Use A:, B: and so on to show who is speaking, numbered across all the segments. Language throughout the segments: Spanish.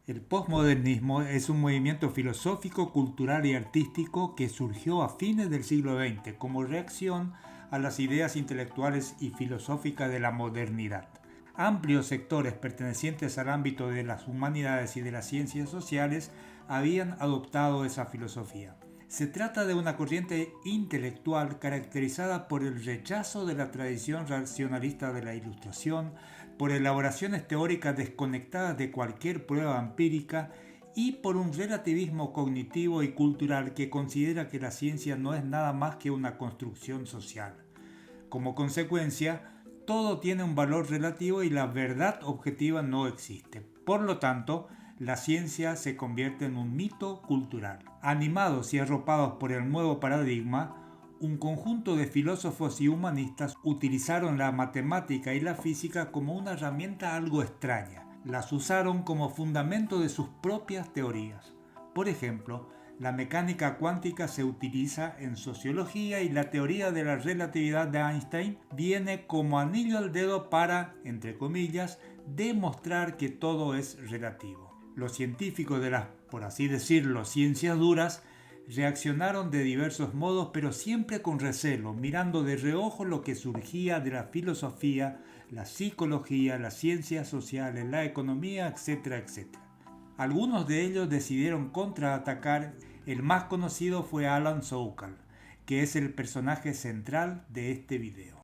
A: El posmodernismo es un movimiento filosófico, cultural y artístico que surgió a fines del siglo XX como reacción a las ideas intelectuales y filosóficas de la modernidad. Amplios sectores pertenecientes al ámbito de las humanidades y de las ciencias sociales habían adoptado esa filosofía. Se trata de una corriente intelectual caracterizada por el rechazo de la tradición racionalista de la Ilustración, por elaboraciones teóricas desconectadas de cualquier prueba empírica y por un relativismo cognitivo y cultural que considera que la ciencia no es nada más que una construcción social. Como consecuencia, todo tiene un valor relativo y la verdad objetiva no existe. Por lo tanto, la ciencia se convierte en un mito cultural. Animados y arropados por el nuevo paradigma, un conjunto de filósofos y humanistas utilizaron la matemática y la física como una herramienta algo extraña. Las usaron como fundamento de sus propias teorías. Por ejemplo, la mecánica cuántica se utiliza en sociología y la teoría de la relatividad de Einstein viene como anillo al dedo para, entre comillas, demostrar que todo es relativo. Los científicos de las, por así decirlo, ciencias duras reaccionaron de diversos modos, pero siempre con recelo, mirando de reojo lo que surgía de la filosofía, la psicología, las ciencias sociales, la economía, etcétera, etcétera. Algunos de ellos decidieron contraatacar. El más conocido fue Alan Sokal, que es el personaje central de este video.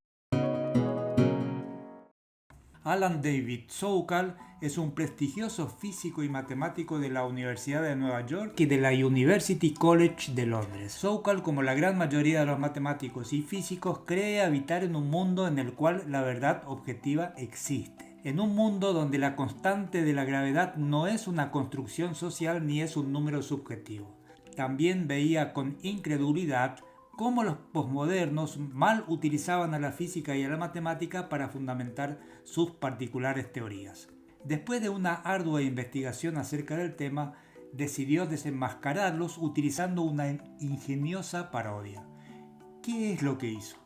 A: Alan David Sokal es un prestigioso físico y matemático de la Universidad de Nueva York y de la University College de Londres. Sokal, como la gran mayoría de los matemáticos y físicos, cree habitar en un mundo en el cual la verdad objetiva existe. En un mundo donde la constante de la gravedad no es una construcción social ni es un número subjetivo. También veía con incredulidad cómo los posmodernos mal utilizaban a la física y a la matemática para fundamentar sus particulares teorías. Después de una ardua investigación acerca del tema, decidió desenmascararlos utilizando una ingeniosa parodia. ¿Qué es lo que hizo?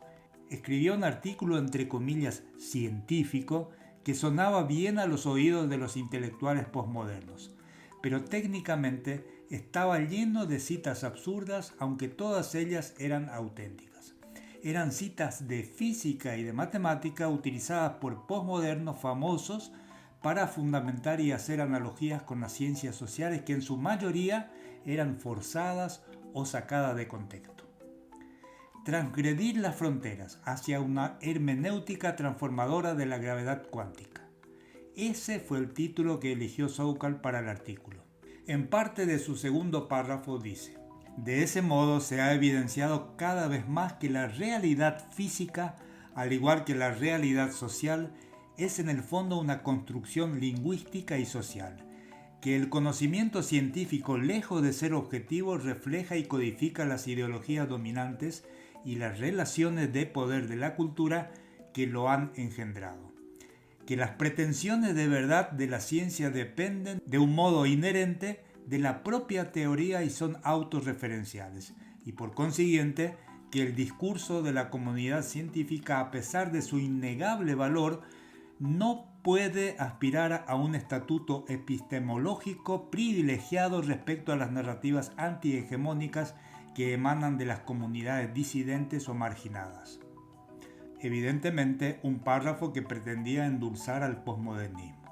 A: Escribió un artículo entre comillas científico que sonaba bien a los oídos de los intelectuales posmodernos, pero técnicamente estaba lleno de citas absurdas, aunque todas ellas eran auténticas. Eran citas de física y de matemática utilizadas por posmodernos famosos para fundamentar y hacer analogías con las ciencias sociales que en su mayoría eran forzadas o sacadas de contexto. Transgredir las fronteras hacia una hermenéutica transformadora de la gravedad cuántica. Ese fue el título que eligió Sokal para el artículo. En parte de su segundo párrafo dice: de ese modo se ha evidenciado cada vez más que la realidad física, al igual que la realidad social, es en el fondo una construcción lingüística y social, que el conocimiento científico, lejos de ser objetivo, refleja y codifica las ideologías dominantes y las relaciones de poder de la cultura que lo han engendrado. Que las pretensiones de verdad de la ciencia dependen de un modo inherente de la propia teoría y son autorreferenciales, y por consiguiente que el discurso de la comunidad científica, a pesar de su innegable valor, no puede aspirar a un estatuto epistemológico privilegiado respecto a las narrativas antihegemónicas que emanan de las comunidades disidentes o marginadas. Evidentemente, un párrafo que pretendía endulzar al posmodernismo.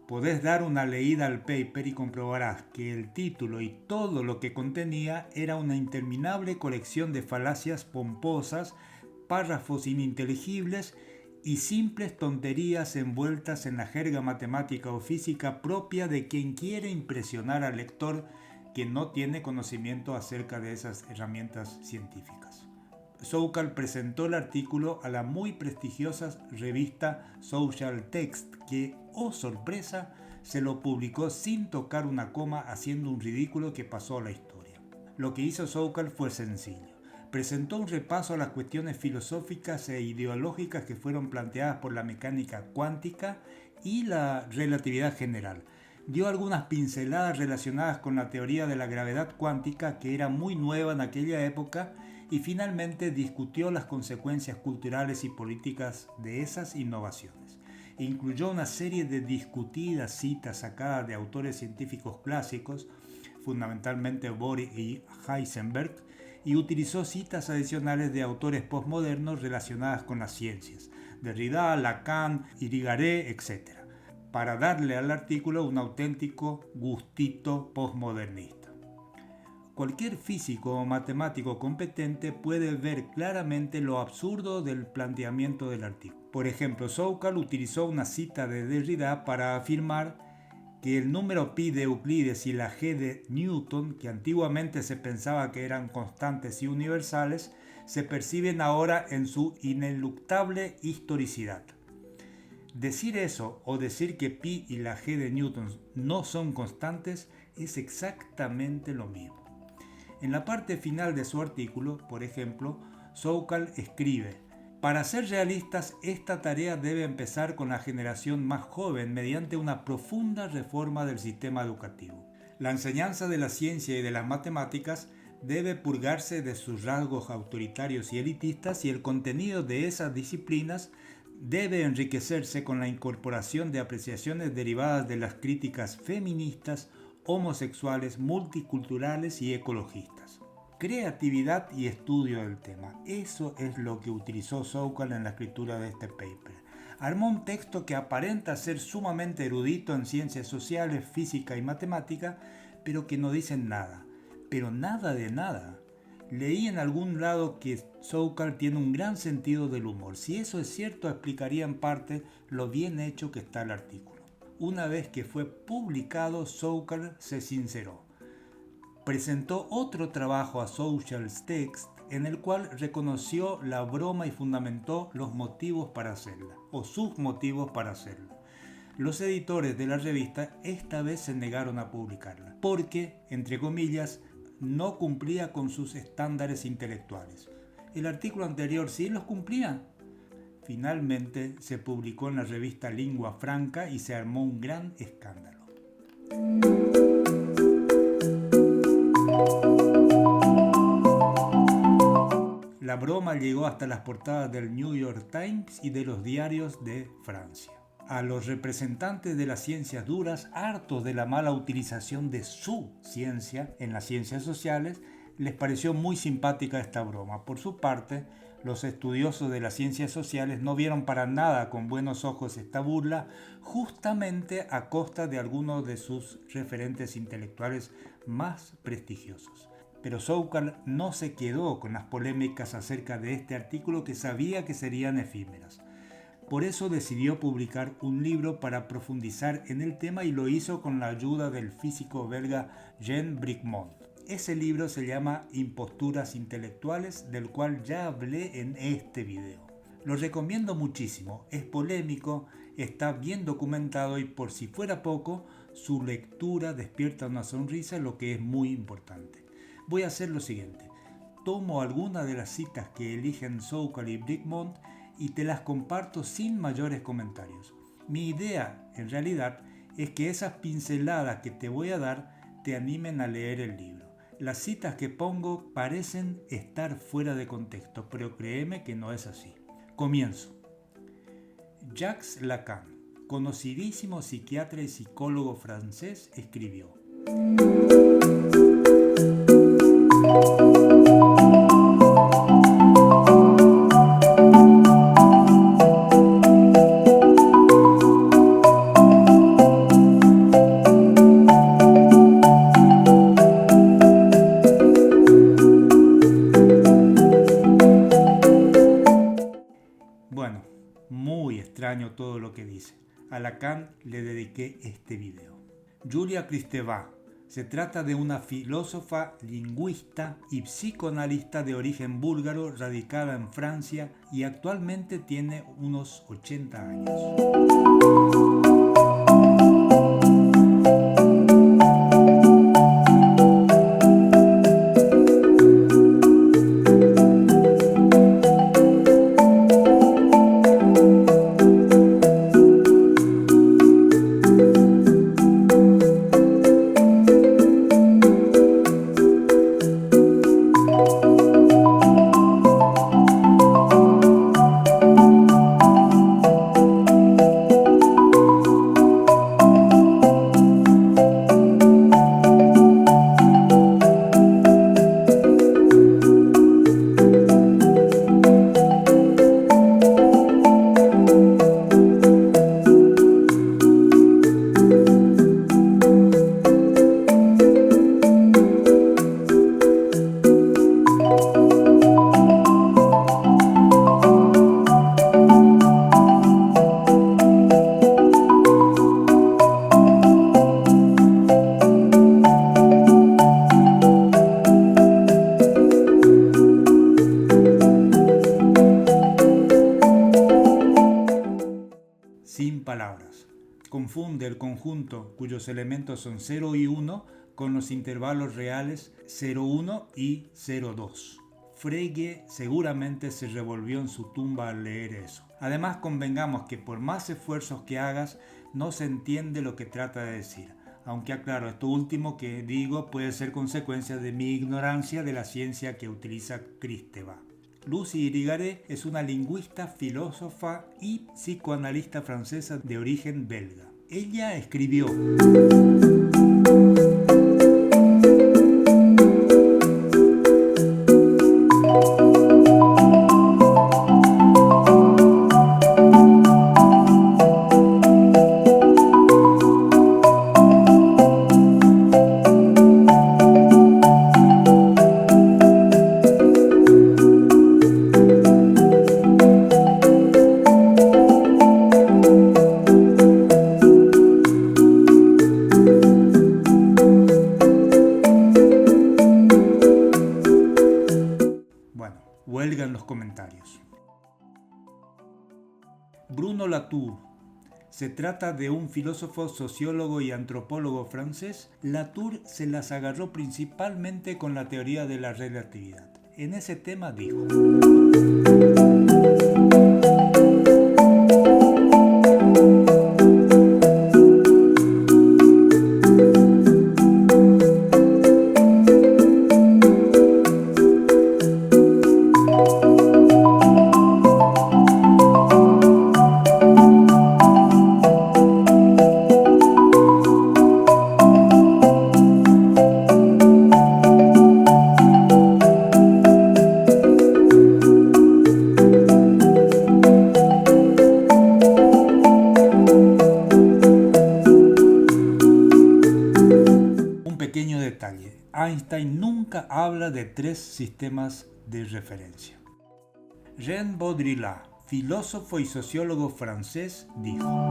A: Podés dar una leída al paper y comprobarás que el título y todo lo que contenía era una interminable colección de falacias pomposas, párrafos ininteligibles y simples tonterías envueltas en la jerga matemática o física propia de quien quiere impresionar al lector que no tiene conocimiento acerca de esas herramientas científicas. Sokal presentó el artículo a la muy prestigiosa revista Social Text, que, oh sorpresa, se lo publicó sin tocar una coma, haciendo un ridículo que pasó a la historia. Lo que hizo Sokal fue sencillo. Presentó un repaso a las cuestiones filosóficas e ideológicas que fueron planteadas por la mecánica cuántica y la relatividad general. Dio algunas pinceladas relacionadas con la teoría de la gravedad cuántica, que era muy nueva en aquella época, y finalmente discutió las consecuencias culturales y políticas de esas innovaciones. incluyó una serie de discutidas citas sacadas de autores científicos clásicos, fundamentalmente Bohr y Heisenberg, y utilizó citas adicionales de autores postmodernos relacionadas con las ciencias, Derrida, Lacan, Irigaray, etc., para darle al artículo un auténtico gustito postmodernista. Cualquier físico o matemático competente puede ver claramente lo absurdo del planteamiento del artículo. Por ejemplo, Sokal utilizó una cita de Derrida para afirmar que el número pi de Euclides y la g de Newton, que antiguamente se pensaba que eran constantes y universales, se perciben ahora en su ineluctable historicidad. Decir eso o decir que pi y la g de Newton no son constantes es exactamente lo mismo. En la parte final de su artículo, por ejemplo, Sokal escribe: para ser realistas, esta tarea debe empezar con la generación más joven mediante una profunda reforma del sistema educativo. La enseñanza de la ciencia y de las matemáticas debe purgarse de sus rasgos autoritarios y elitistas y el contenido de esas disciplinas debe enriquecerse con la incorporación de apreciaciones derivadas de las críticas feministas, homosexuales, multiculturales y ecologistas. Creatividad y estudio del tema. Eso es lo que utilizó Sokal en la escritura de este paper. Armó un texto que aparenta ser sumamente erudito en ciencias sociales, física y matemática, pero que no dicen nada. Pero nada de nada. Leí en algún lado que Sokal tiene un gran sentido del humor. Si eso es cierto, explicaría en parte lo bien hecho que está el artículo. Una vez que fue publicado, Sokal se sinceró. Presentó otro trabajo a Social Text en el cual reconoció la broma y fundamentó los motivos para hacerla, o sus motivos para hacerla. Los editores de la revista esta vez se negaron a publicarla, porque, entre comillas, no cumplía con sus estándares intelectuales. El artículo anterior sí los cumplía. Finalmente se publicó en la revista Lingua Franca y se armó un gran escándalo. La broma llegó hasta las portadas del New York Times y de los diarios de Francia. A los representantes de las ciencias duras, hartos de la mala utilización de su ciencia en las ciencias sociales, les pareció muy simpática esta broma. Por su parte, los estudiosos de las ciencias sociales no vieron para nada con buenos ojos esta burla, justamente a costa de algunos de sus referentes intelectuales más prestigiosos. Pero Sokal no se quedó con las polémicas acerca de este artículo que sabía que serían efímeras. Por eso decidió publicar un libro para profundizar en el tema y lo hizo con la ayuda del físico belga Jean Bricmont. Ese libro se llama Imposturas intelectuales, del cual ya hablé en este video. Lo recomiendo muchísimo, es polémico, está bien documentado y por si fuera poco, su lectura despierta una sonrisa, lo que es muy importante. Voy a hacer lo siguiente, tomo algunas de las citas que eligen Sokal y Bricmont y te las comparto sin mayores comentarios. Mi idea, en realidad, es que esas pinceladas que te voy a dar te animen a leer el libro. Las citas que pongo parecen estar fuera de contexto, pero créeme que no es así. Comienzo. Jacques Lacan, conocidísimo psiquiatra y psicólogo francés, escribió: Bueno, muy extraño todo lo que dice. A Lacan le dediqué este video. Julia Kristeva. Se trata de una filósofa, lingüista y psicoanalista de origen búlgaro radicada en Francia y actualmente tiene unos 80 años. del conjunto cuyos elementos son 0 y 1 con los intervalos reales 0,1 y 0,2. Frege seguramente se revolvió en su tumba al leer eso. Además, convengamos que por más esfuerzos que hagas, no se entiende lo que trata de decir. Aunque aclaro, esto último que digo puede ser consecuencia de mi ignorancia de la ciencia que utiliza Kristeva. Lucie Irigaray es una lingüista, filósofa y psicoanalista francesa de origen belga. Ella escribió: huelga en los comentarios. Bruno Latour. Se trata de un filósofo, sociólogo y antropólogo francés. Latour se las agarró principalmente con la teoría de la relatividad. En ese tema dijo: Einstein nunca habla de 3 sistemas de referencia. Jean Baudrillard, filósofo y sociólogo francés, dijo: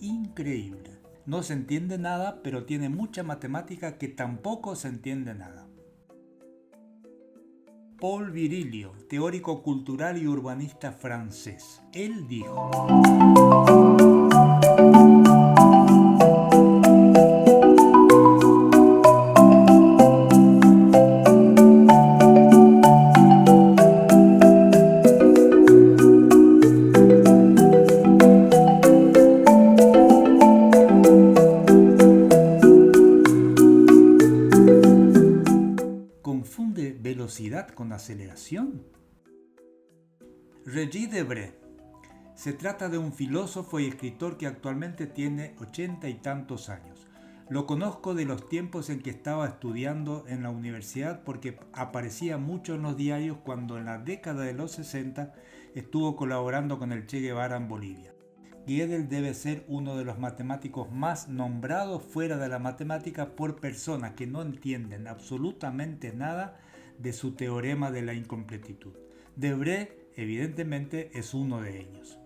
A: increíble. No se entiende nada, pero tiene mucha matemática que tampoco se entiende nada. Paul Virilio, teórico cultural y urbanista francés. Él dijo: velocidad con aceleración. Regis Debray. Se trata de un filósofo y escritor que actualmente tiene 80 y tantos años. Lo conozco de los tiempos en que estaba estudiando en la universidad porque aparecía mucho en los diarios cuando en la década de los 60 estuvo colaborando con el Che Guevara en Bolivia. Gödel debe ser uno de los matemáticos más nombrados fuera de la matemática por personas que no entienden absolutamente nada de su teorema de la incompletitud. Debray, evidentemente, es uno de ellos.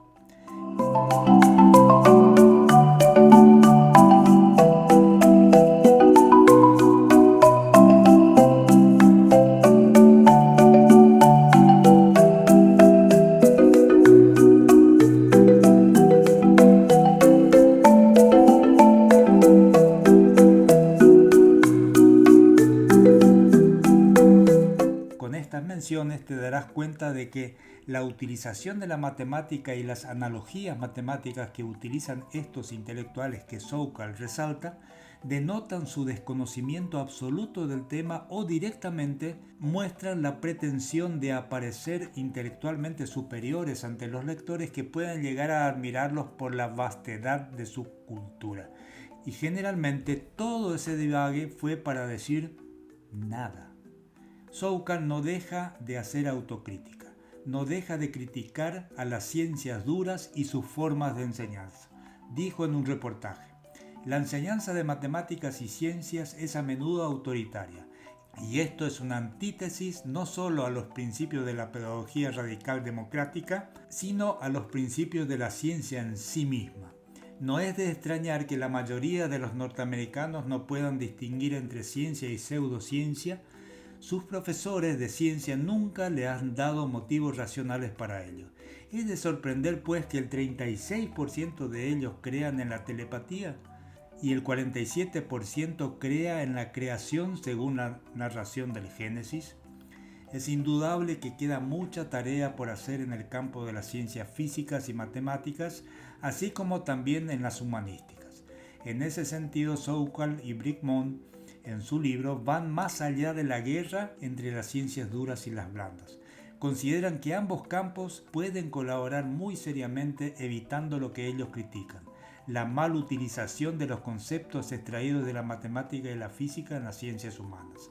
A: Te darás cuenta de que la utilización de la matemática y las analogías matemáticas que utilizan estos intelectuales que Sokal resalta denotan su desconocimiento absoluto del tema o directamente muestran la pretensión de aparecer intelectualmente superiores ante los lectores que puedan llegar a admirarlos por la vastedad de su cultura. Y generalmente todo ese divague fue para decir nada. Sokal no deja de hacer autocrítica, no deja de criticar a las ciencias duras y sus formas de enseñanza. Dijo en un reportaje: la enseñanza de matemáticas y ciencias es a menudo autoritaria, y esto es una antítesis no solo a los principios de la pedagogía radical democrática, sino a los principios de la ciencia en sí misma. No es de extrañar que la mayoría de los norteamericanos no puedan distinguir entre ciencia y pseudociencia. Sus profesores de ciencia nunca le han dado motivos racionales para ello. Es de sorprender pues que el 36% de ellos crean en la telepatía y el 47% crea en la creación según la narración del Génesis. Es indudable que queda mucha tarea por hacer en el campo de las ciencias físicas y matemáticas, así como también en las humanísticas. En ese sentido, Sokal y Brickman, en su libro, van más allá de la guerra entre las ciencias duras y las blandas. Consideran que ambos campos pueden colaborar muy seriamente evitando lo que ellos critican: la mal utilización de los conceptos extraídos de la matemática y la física en las ciencias humanas.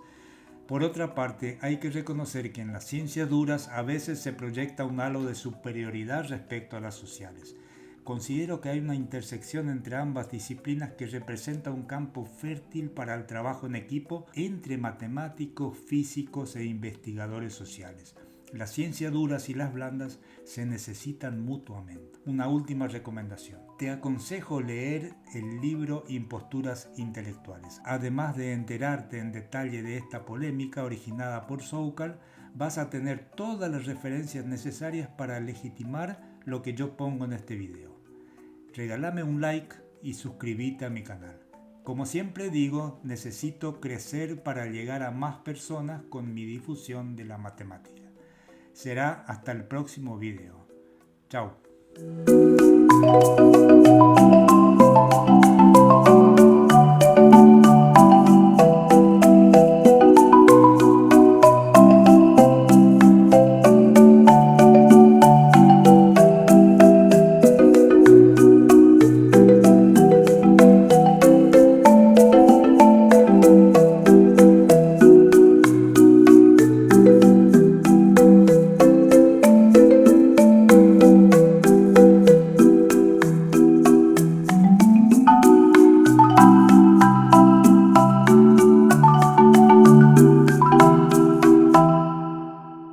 A: Por otra parte, hay que reconocer que en las ciencias duras a veces se proyecta un halo de superioridad respecto a las sociales. Considero que hay una intersección entre ambas disciplinas que representa un campo fértil para el trabajo en equipo entre matemáticos, físicos e investigadores sociales. Las ciencias duras y las blandas se necesitan mutuamente. Una última recomendación: te aconsejo leer el libro Imposturas intelectuales. Además de enterarte en detalle de esta polémica originada por Sokal, vas a tener todas las referencias necesarias para legitimar lo que yo pongo en este video. Regálame un like y suscríbete a mi canal. Como siempre digo, necesito crecer para llegar a más personas con mi difusión de la matemática. Será hasta el próximo video. Chao.